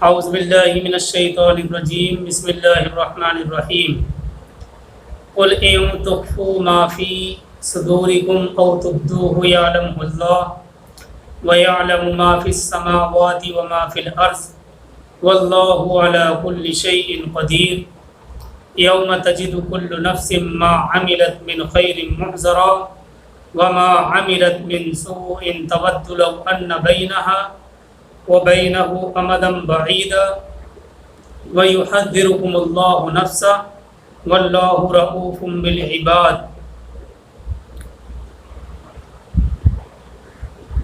اعوذ باللہ من الشیطان الرجیم بسم اللہ الرحمن الرحیم قل ان تخفوا ما فی صدورکم او تبدوه یعلمہ اللہ ویعلم ما فی السماوات وما فی الارض واللہ علی کل شیء قدیر یوم تجد کل نفس ما عملت من خیر محضرا وما عملت من سوء تود لو ان بینها وبینه امدا بعیدا ویحذرکم اللہ نفسا واللہ رؤوف بالعباد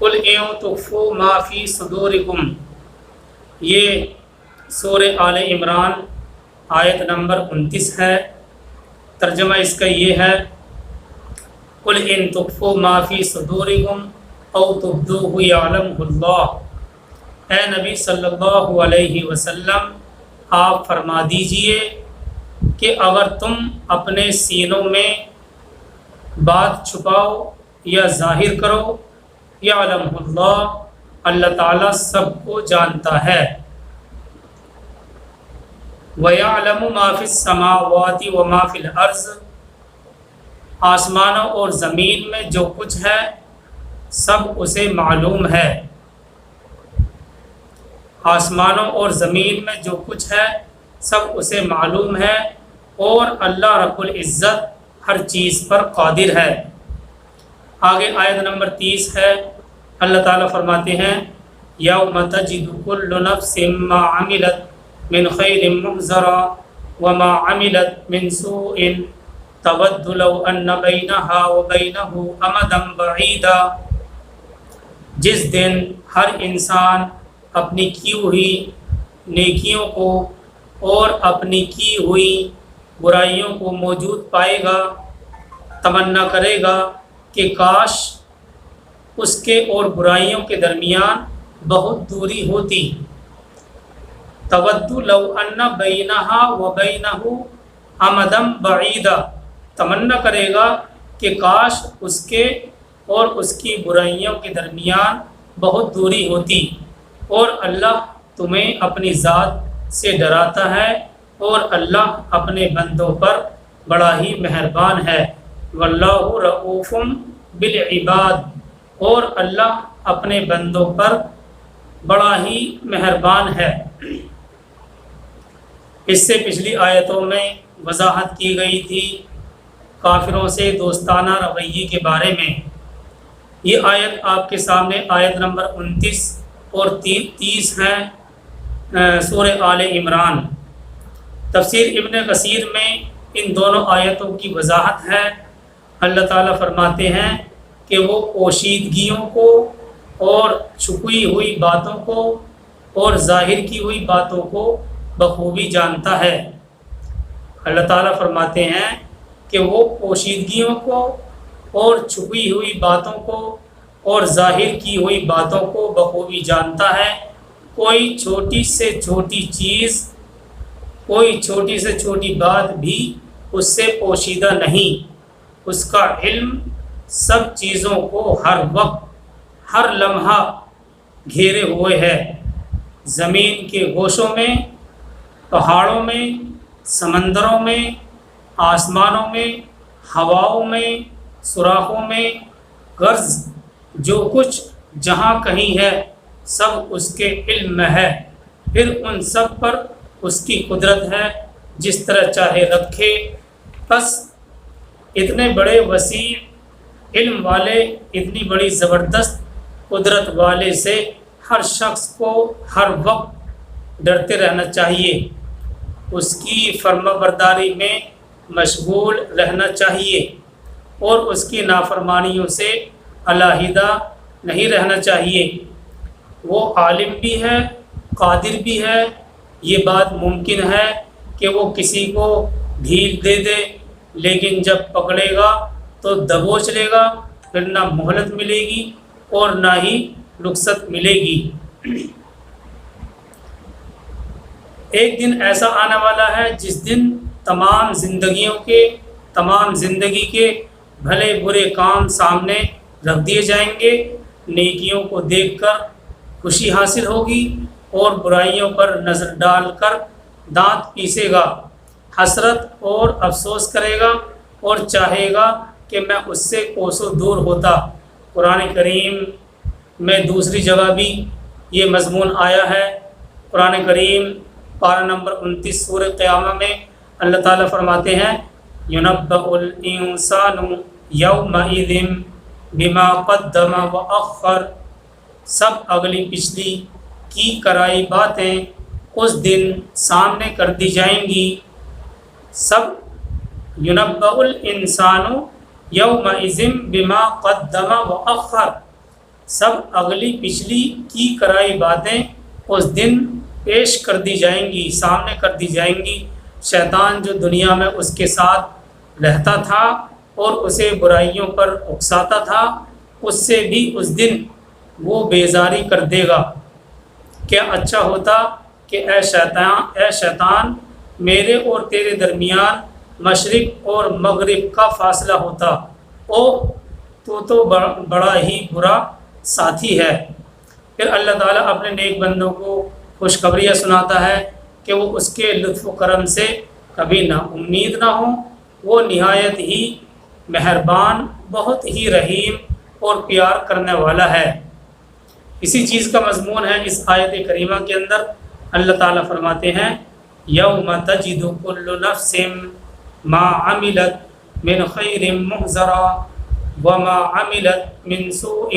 قل ان تخفوا ما فی صدورکم، یہ سورہ آل عمران آیت نمبر 29 ہے۔ ترجمہ اس کا یہ ہے، قل ان تخفوا ما فی صدورکم او تبدوه یعلمہ اللہ، اے نبی صلی اللہ علیہ وسلم آپ فرما دیجئے کہ اگر تم اپنے سینوں میں بات چھپاؤ یا ظاہر کرو، یعلمہ اللہ، اللہ تعالیٰ سب کو جانتا ہے۔ وَيَعْلَمُ مَا فِي السَّمَاوَاتِ وَمَا فِي الْأَرْضِ، آسمانوں اور زمین میں جو کچھ ہے سب اسے معلوم ہے۔ آسمانوں اور زمین میں جو کچھ ہے سب اسے معلوم ہے، اور اللہ رب العزت ہر چیز پر قادر ہے۔ آگے آیت نمبر 30 ہے، اللہ تعالیٰ فرماتے ہیں، یوم تجد کل نفس ما عملت من خیر محضرا وما عملت من سوء تود لو ان بینہا وبینہ امدا بعیدا، جس دن ہر انسان اپنی کی ہوئی نیکیوں کو اور اپنی کی ہوئی برائیوں کو موجود پائے گا، تمنا کرے گا کہ کاش اس کے اور برائیوں کے درمیان بہت دوری ہوتی۔ تود لو ان بینہا وبینہ امدا بعیدا، تمنا کرے گا کہ کاش اس کے اور اس کی برائیوں کے درمیان بہت دوری ہوتی، اور اللہ تمہیں اپنی ذات سے ڈراتا ہے، اور اللہ اپنے بندوں پر بڑا ہی مہربان ہے۔ واللہ رؤوف بالعباد، اور اللہ اپنے بندوں پر بڑا ہی مہربان ہے۔ اس سے پچھلی آیتوں میں وضاحت کی گئی تھی کافروں سے دوستانہ رویے کے بارے میں۔ یہ آیت آپ کے سامنے آیت نمبر 29 اور 30 ہیں سورہ آل عمران۔ تفسیر ابن کثیر میں ان دونوں آیتوں کی وضاحت ہے۔ اللہ تعالیٰ فرماتے ہیں کہ وہ پوشیدگیوں کو اور چھپی ہوئی باتوں کو اور ظاہر کی ہوئی باتوں کو بخوبی جانتا ہے۔ اللہ تعالیٰ فرماتے ہیں کہ وہ پوشیدگیوں کو اور چھپی ہوئی باتوں کو اور ظاہر کی ہوئی باتوں کو بخوبی جانتا ہے۔ کوئی چھوٹی سے چھوٹی چیز، کوئی چھوٹی سے چھوٹی بات بھی اس سے پوشیدہ نہیں۔ اس کا علم سب چیزوں کو ہر وقت، ہر لمحہ گھیرے ہوئے ہے۔ زمین کے گوشوں میں، پہاڑوں میں، سمندروں میں، آسمانوں میں، ہواؤں میں، سوراخوں میں، غرض جو کچھ جہاں کہیں ہے سب اس کے علم میں ہے۔ پھر ان سب پر اس کی قدرت ہے، جس طرح چاہے رکھے۔ بس اتنے بڑے وسیع علم والے، اتنی بڑی زبردست قدرت والے سے ہر شخص کو ہر وقت ڈرتے رہنا چاہیے، اس کی فرما برداری میں مشغول رہنا چاہیے، اور اس کی نافرمانیوں سے علیحدہ نہیں رہنا چاہیے۔ وہ عالم بھی ہے، قادر بھی ہے۔ یہ بات ممکن ہے کہ وہ کسی کو ڈھیل دے دے، لیکن جب پکڑے گا تو دبوچ لے گا، پھر نہ مہلت ملے گی اور نہ ہی رخصت ملے گی۔ ایک دن ایسا آنے والا ہے جس دن تمام زندگی کے بھلے برے کام سامنے رکھ دیے جائیں گے۔ نیکیوں کو دیکھ کر خوشی حاصل ہوگی اور برائیوں پر نظر ڈال کر دانت پیسے گا، حسرت اور افسوس کرے گا اور چاہے گا کہ میں اس سے کوسوں دور ہوتا۔ قرآن کریم میں دوسری جگہ بھی یہ مضمون آیا ہے۔ قرآن کریم پارہ نمبر 29 سورہ قیامہ میں اللہ تعالیٰ فرماتے ہیں یُنَبَّأُ الْإِنسَانُ یَوْمَئِذٍ بِمَا قَدَّمَ وَأَخَّرَ، سب اگلی پچھلی کی کرائی باتیں اس دن سامنے کر دی جائیں گی۔ سب یُنَبَّأُ الْإِنسَانُ یَوْمَئِذٍ بِمَا قَدَّمَ وَأَخَّرَ، سب اگلی پچھلی کی کرائی باتیں اس دن پیش کر دی جائیں گی، سامنے کر دی جائیں گی۔ شیطان جو دنیا میں اس کے ساتھ رہتا تھا اور اسے برائیوں پر اکساتا تھا، اس سے بھی اس دن وہ بیزاری کر دے گا۔ کیا اچھا ہوتا کہ اے شیطان میرے اور تیرے درمیان مشرق اور مغرب کا فاصلہ ہوتا، او تو بڑا ہی برا ساتھی ہے۔ پھر اللہ تعالیٰ اپنے نیک بندوں کو خوشخبریاں سناتا ہے کہ وہ اس کے لطف و کرم سے کبھی نا امید نہ ہوں۔ وہ نہایت ہی مہربان، بہت ہی رحیم اور پیار کرنے والا ہے۔ اسی چیز کا مضمون ہے اس آیت کریمہ کے اندر۔ اللہ تعالیٰ فرماتے ہیں یوم تجد کل نفس ما عملت من خیر محضرا وما عملت من سوء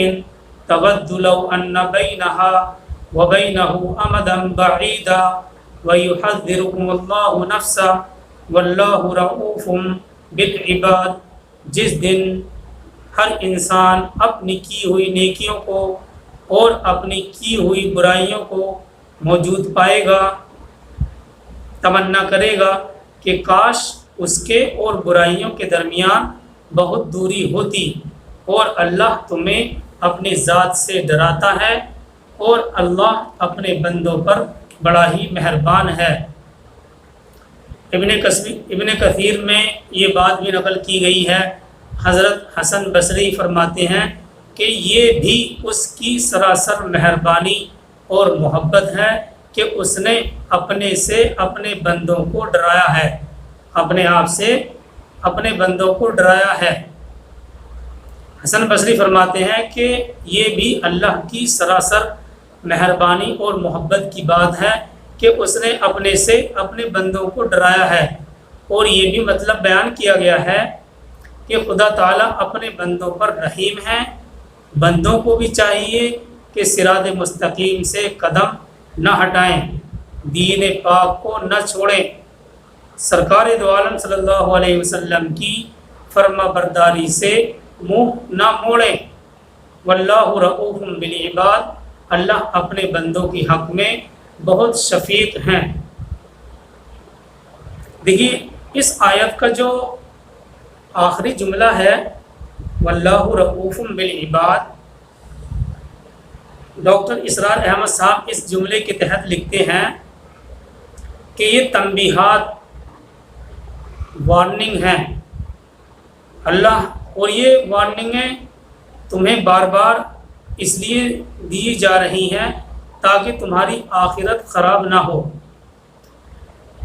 تود لو ان بینها وبینه امدا بعیدا ویحذرکم اللہ نفسا واللہ رؤوف بالعباد، جس دن ہر انسان اپنی کی ہوئی نیکیوں کو اور اپنی کی ہوئی برائیوں کو موجود پائے گا، تمنا کرے گا کہ کاش اس کے اور برائیوں کے درمیان بہت دوری ہوتی، اور اللہ تمہیں اپنی ذات سے ڈراتا ہے اور اللہ اپنے بندوں پر بڑا ہی مہربان ہے۔ ابن کثیر میں یہ بات بھی نقل کی گئی ہے۔ حضرت حسن بصری فرماتے ہیں کہ یہ بھی اس کی سراسر مہربانی اور محبت ہے کہ اس نے اپنے سے اپنے بندوں کو ڈرایا ہے، اپنے آپ سے اپنے بندوں کو ڈرایا ہے۔ حسن بصری فرماتے ہیں کہ یہ بھی اللہ کی سراسر مہربانی اور محبت کی بات ہے کہ اس نے اپنے سے اپنے بندوں کو ڈرایا ہے۔ اور یہ بھی مطلب بیان کیا گیا ہے کہ خدا تعالیٰ اپنے بندوں پر رحیم ہے۔ بندوں کو بھی چاہیے کہ صراط مستقیم سے قدم نہ ہٹائیں، دین پاک کو نہ چھوڑیں، سرکار دو عالم صلی اللہ علیہ وسلم کی فرما برداری سے منہ نہ موڑیں۔ واللہ رؤوف بالعباد، اللہ اپنے بندوں کی حق میں بہت شفیق ہیں۔ دیکھیے اس آیت کا جو آخری جملہ ہے واللہ رؤوف بالعباد، ڈاکٹر اسرار احمد صاحب اس جملے کے تحت لکھتے ہیں کہ یہ تنبیہات، وارننگ ہیں اللہ، اور یہ وارننگیں تمہیں بار بار اس لیے دی جا رہی ہیں تاکہ تمہاری آخرت خراب نہ ہو۔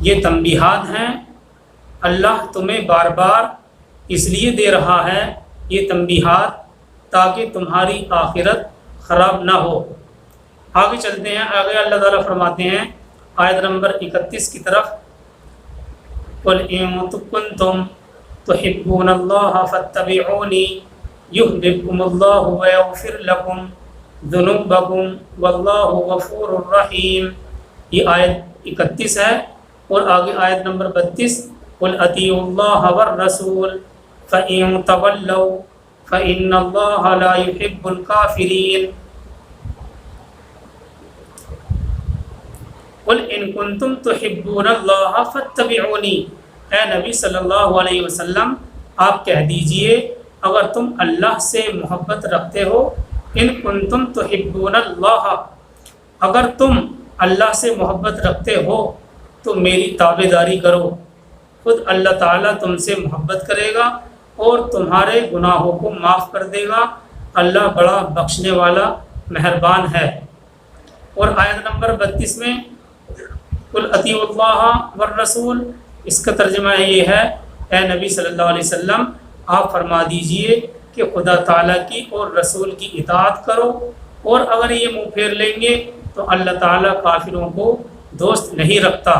یہ تنبیہات ہیں، اللہ تمہیں بار بار اس لیے دے رہا ہے یہ تنبیہات تاکہ تمہاری آخرت خراب نہ ہو۔ آگے چلتے ہیں، آگے اللہ تعالیٰ فرماتے ہیں آیت نمبر 31 کی طرف، قُلْ إِن كُنتُمْ تُحِبُّونَ اللَّهَ فَاتَّبِعُونِي يُحْبِبْكُمُ اللَّهُ وَيَغْفِرْ لَكُمْ ذُنُوبَكُمْ وَاللَّهُ غَفُورٌ رَحِيمٌ۔ یہ آیت 31 ہے، اور آگے آیت نمبر 32، قُلْ أَطِيعُوا اللَّهَ وَالرَّسُولَ فَإِن تَوَلَّوْا فَإِنَّ اللَّهَ لَا يُحِبُّ الْكَافِرِينَ۔ قُلْ إِن كُنتُمْ تُحِبُّونَ اللَّهَ فَاتَّبِعُونِي، اے نبی صلی اللہ علیہ وسلم آپ کہہ دیجئے اگر تم اللہ سے محبت رکھتے ہو، ان کنتم تحبون اللہ، اگر تم اللہ سے محبت رکھتے ہو تو میری تابع داری کرو، خود اللہ تعالیٰ تم سے محبت کرے گا اور تمہارے گناہوں کو معاف کر دے گا، اللہ بڑا بخشنے والا مہربان ہے۔ اور آیت نمبر 32 میں قل اطیعوا اللہ والرسول، اس کا ترجمہ یہ ہے اے نبی صلی اللہ علیہ وسلم آپ فرما دیجئے کہ خدا تعالیٰ کی اور رسول کی اطاعت کرو، اور اگر یہ منہ پھیر لیں گے تو اللہ تعالیٰ کافروں کو دوست نہیں رکھتا۔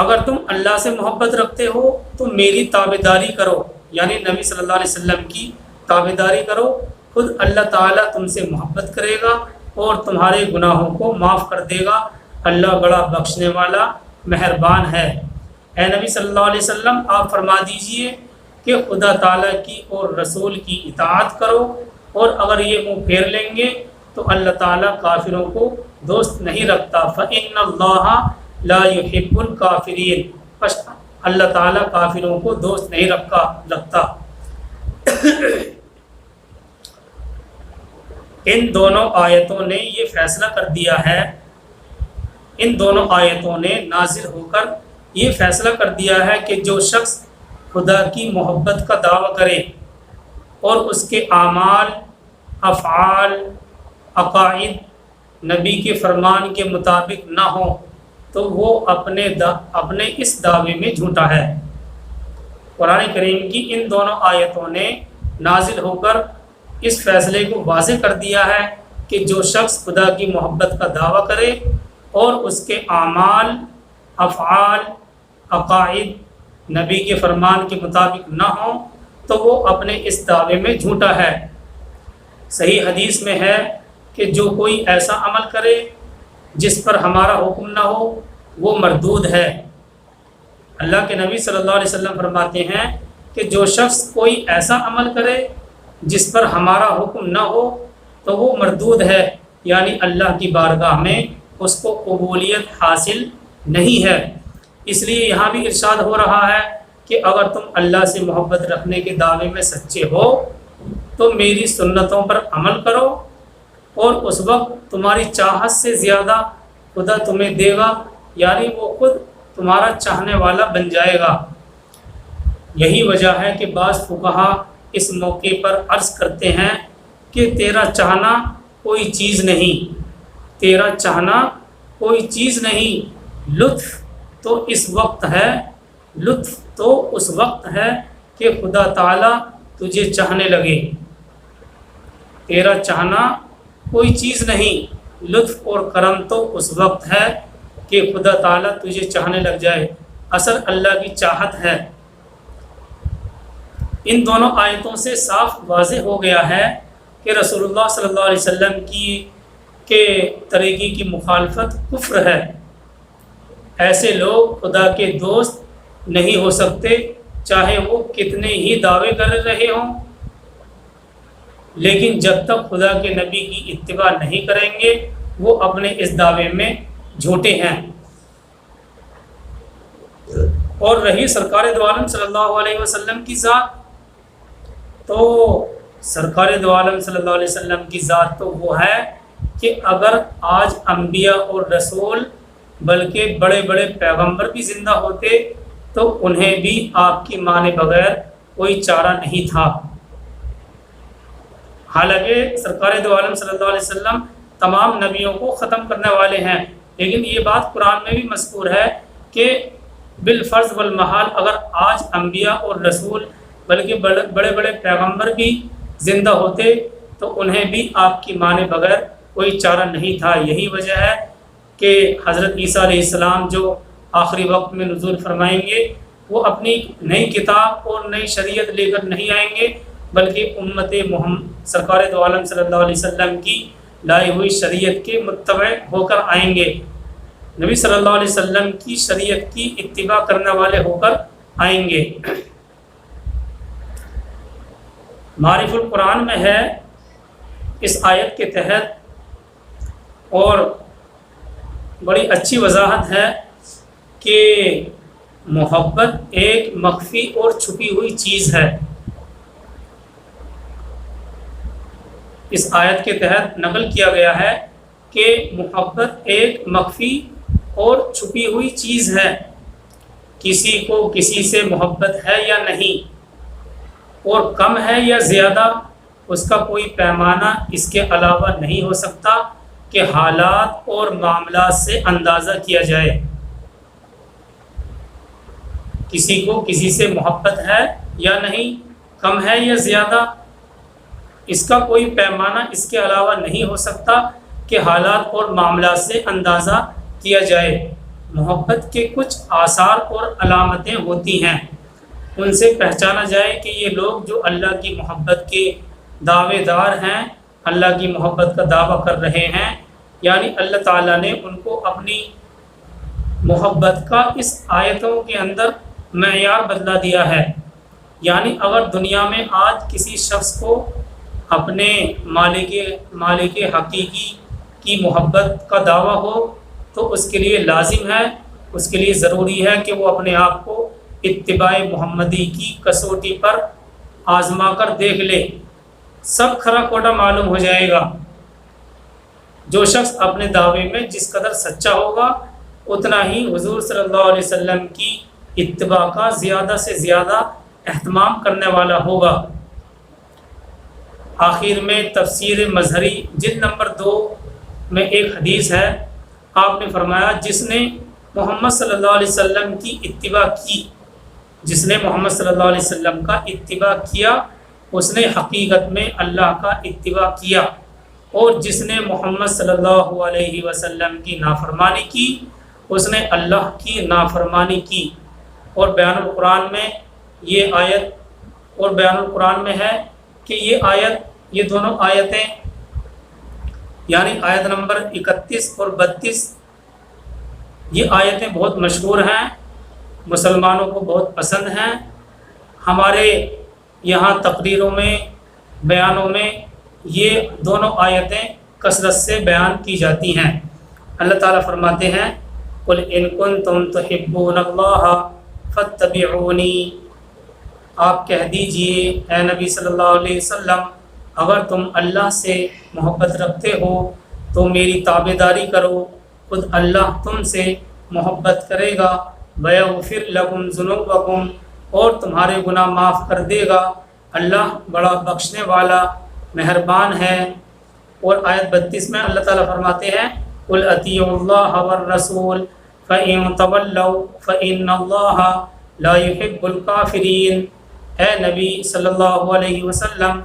اگر تم اللہ سے محبت رکھتے ہو تو میری تابعداری کرو، یعنی نبی صلی اللہ علیہ وسلم کی تابعداری کرو، خود اللہ تعالیٰ تم سے محبت کرے گا اور تمہارے گناہوں کو معاف کر دے گا، اللہ بڑا بخشنے والا مہربان ہے۔ اے نبی صلی اللہ علیہ وسلم آپ فرما دیجئے کہ خدا تعالیٰ کی اور رسول کی اطاعت کرو، اور اگر یہ منہ پھیر لیں گے تو اللہ تعالیٰ کافروں کو دوست نہیں رکھتا۔ فإن اللہ لا يحب الکافرین، پس اللہ تعالیٰ کافروں کو دوست نہیں رکھتا۔ ان دونوں آیتوں نے یہ فیصلہ کر دیا ہے، ان دونوں آیتوں نے نازل ہو کر یہ فیصلہ کر دیا ہے کہ جو شخص خدا کی محبت کا دعویٰ کرے اور اس کے اعمال، افعال، عقائد نبی کے فرمان کے مطابق نہ ہوں تو وہ اپنے اس دعوے میں جھوٹا ہے۔ قرآن کریم کی ان دونوں آیتوں نے نازل ہو کر اس فیصلے کو واضح کر دیا ہے کہ جو شخص خدا کی محبت کا دعویٰ کرے اور اس کے اعمال، افعال، عقائد نبی کے فرمان کے مطابق نہ ہوں تو وہ اپنے اس دعوے میں جھوٹا ہے۔ صحیح حدیث میں ہے کہ جو کوئی ایسا عمل کرے جس پر ہمارا حکم نہ ہو وہ مردود ہے۔ اللہ کے نبی صلی اللہ علیہ وسلم فرماتے ہیں کہ جو شخص کوئی ایسا عمل کرے جس پر ہمارا حکم نہ ہو تو وہ مردود ہے، یعنی اللہ کی بارگاہ میں اس کو قبولیت حاصل نہیں ہے۔ اس لیے یہاں بھی ارشاد ہو رہا ہے کہ اگر تم اللہ سے محبت رکھنے کے دعوے میں سچے ہو تو میری سنتوں پر عمل کرو، اور اس وقت تمہاری چاہت سے زیادہ خدا تمہیں دے گا، یعنی وہ خود تمہارا چاہنے والا بن جائے گا۔ یہی وجہ ہے کہ بعض فقہا اس موقع پر عرض کرتے ہیں کہ تیرا چاہنا کوئی چیز نہیں، تیرا چاہنا کوئی چیز نہیں، لطف تو اس وقت ہے، لطف تو اس وقت ہے کہ خدا تعالیٰ تجھے چاہنے لگے۔ تیرا چاہنا کوئی چیز نہیں، لطف اور کرم تو اس وقت ہے کہ خدا تعالیٰ تجھے چاہنے لگ جائے، اصل اللہ کی چاہت ہے۔ ان دونوں آیتوں سے صاف واضح ہو گیا ہے کہ رسول اللہ صلی اللہ علیہ وسلم کے طریقے کی مخالفت کفر ہے۔ ایسے لوگ خدا کے دوست نہیں ہو سکتے، چاہے وہ کتنے ہی دعوے کر رہے ہوں، لیکن جب تک خدا کے نبی کی اتباع نہیں کریں گے وہ اپنے اس دعوے میں جھوٹے ہیں۔ اور رہی سرکار دو عالم صلی اللہ علیہ وسلم کی ذات، تو سرکار دو عالم صلی اللہ علیہ وسلم کی ذات تو وہ ہے کہ اگر آج انبیاء اور رسول بلکہ بڑے بڑے پیغمبر بھی زندہ ہوتے تو انہیں بھی آپ کی مانے بغیر کوئی چارہ نہیں تھا۔ حالانکہ سرکار دو عالم صلی اللہ علیہ وسلم تمام نبیوں کو ختم کرنے والے ہیں، لیکن یہ بات قرآن میں بھی مذکور ہے کہ بالفرض والمحال اگر آج انبیاء اور رسول بلکہ بڑے بڑے پیغمبر بھی زندہ ہوتے تو انہیں بھی آپ کی مانے بغیر کوئی چارہ نہیں تھا۔ یہی وجہ ہے کہ حضرت عیسیٰ علیہ السلام جو آخری وقت میں نزول فرمائیں گے وہ اپنی نئی کتاب اور نئی شریعت لے کر نہیں آئیں گے، بلکہ امت محمد سرکار دو عالم صلی اللہ علیہ وسلم کی لائی ہوئی شریعت کے متبع ہو کر آئیں گے، نبی صلی اللہ علیہ وسلم کی شریعت کی اتباع کرنے والے ہو کر آئیں گے۔ معرف القرآن میں ہے اس آیت کے تحت، اور بڑی اچھی وضاحت ہے کہ محبت ایک مخفی اور چھپی ہوئی چیز ہے۔ اس آیت کے تحت نقل کیا گیا ہے کہ محبت ایک مخفی اور چھپی ہوئی چیز ہے، کسی کو کسی سے محبت ہے یا نہیں، اور کم ہے یا زیادہ اس کا کوئی پیمانہ اس کے علاوہ نہیں ہو سکتا کہ حالات اور معاملات سے اندازہ کیا جائے کسی کو کسی سے محبت ہے یا نہیں، کم ہے یا زیادہ، اس کا کوئی پیمانہ اس کے علاوہ نہیں ہو سکتا کہ حالات اور معاملات سے اندازہ کیا جائے۔ محبت کے کچھ آثار اور علامتیں ہوتی ہیں، ان سے پہچانا جائے کہ یہ لوگ جو اللہ کی محبت کے دعوے دار ہیں، اللہ کی محبت کا دعویٰ کر رہے ہیں، یعنی اللہ تعالیٰ نے ان کو اپنی محبت کا اس آیتوں کے اندر معیار بدلا دیا ہے۔ یعنی اگر دنیا میں آج کسی شخص کو اپنے مالک حقیقی کی محبت کا دعویٰ ہو تو اس کے لیے لازم ہے، اس کے لیے ضروری ہے کہ وہ اپنے آپ کو اتباع محمدی کی کسوٹی پر آزما کر دیکھ لے، سب کھرا کھوٹا معلوم ہو جائے گا۔ جو شخص اپنے دعوے میں جس قدر سچا ہوگا اتنا ہی حضور صلی اللہ علیہ وسلم کی اتباع کا زیادہ سے زیادہ اہتمام کرنے والا ہوگا۔ آخر میں تفسیر مظہری جلد نمبر 2 میں ایک حدیث ہے، آپ نے فرمایا جس نے محمد صلی اللہ علیہ وسلم کی اتباع کی، جس نے محمد صلی اللہ علیہ وسلم کا اتباع کیا اس نے حقیقت میں اللہ کا اتباع کیا، اور جس نے محمد صلی اللہ علیہ وسلم کی نافرمانی کی اس نے اللہ کی نافرمانی کی۔ اور بیان القرآن میں یہ آیت اور بیان القرآن میں ہے کہ یہ دونوں آیتیں یعنی آیت نمبر 31 اور 32 یہ آیتیں بہت مشہور ہیں، مسلمانوں کو بہت پسند ہیں۔ ہمارے یہاں تقریروں میں بیانوں میں یہ دونوں آیتیں کثرت سے بیان کی جاتی ہیں۔ اللہ تعالیٰ فرماتے ہیں قُلْ إِن كُنتُمْ تُحِبُّونَ اللَّهَ فَاتَّبِعُونِي، آپ کہہ دیجئے اے نبی صلی اللہ علیہ وسلم اگر تم اللہ سے محبت رکھتے ہو تو میری تابع داری کرو، خود اللہ تم سے محبت کرے گا، وَيَغْفِرْ لَكُمْ ذُنُوبَكُمْ، اور تمہارے گناہ معاف کر دے گا، اللہ بڑا بخشنے والا مہربان ہے۔ اور آیت 32 میں اللہ تعالیٰ فرماتے ہیں قُلْ أَطِيعُوا اللَّهَ وَالرَّسُولَ فَإِن تَوَلَّوْا فَإِنَّ اللَّهَ لَا يُحِبُّ الْكَافِرِينَ، اے نبی صلی اللہ علیہ وسلم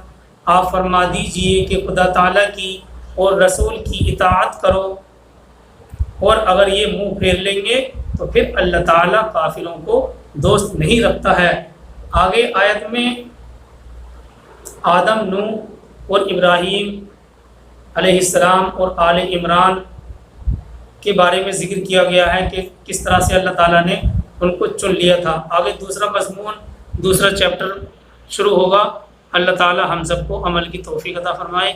آپ فرما دیجئے کہ خدا تعالیٰ کی اور رسول کی اطاعت کرو، اور اگر یہ منہ پھیر لیں گے تو پھر اللہ تعالیٰ کافروں کو دوست نہیں رکھتا ہے۔ آگے آیت میں آدم، نوح اور ابراہیم علیہ السلام اور آل عمران کے بارے میں ذکر کیا گیا ہے کہ کس طرح سے اللہ تعالیٰ نے ان کو چن لیا تھا۔ آگے دوسرا مضمون، دوسرا چیپٹر شروع ہوگا۔ اللہ تعالیٰ ہم سب کو عمل کی توفیق عطا فرمائے۔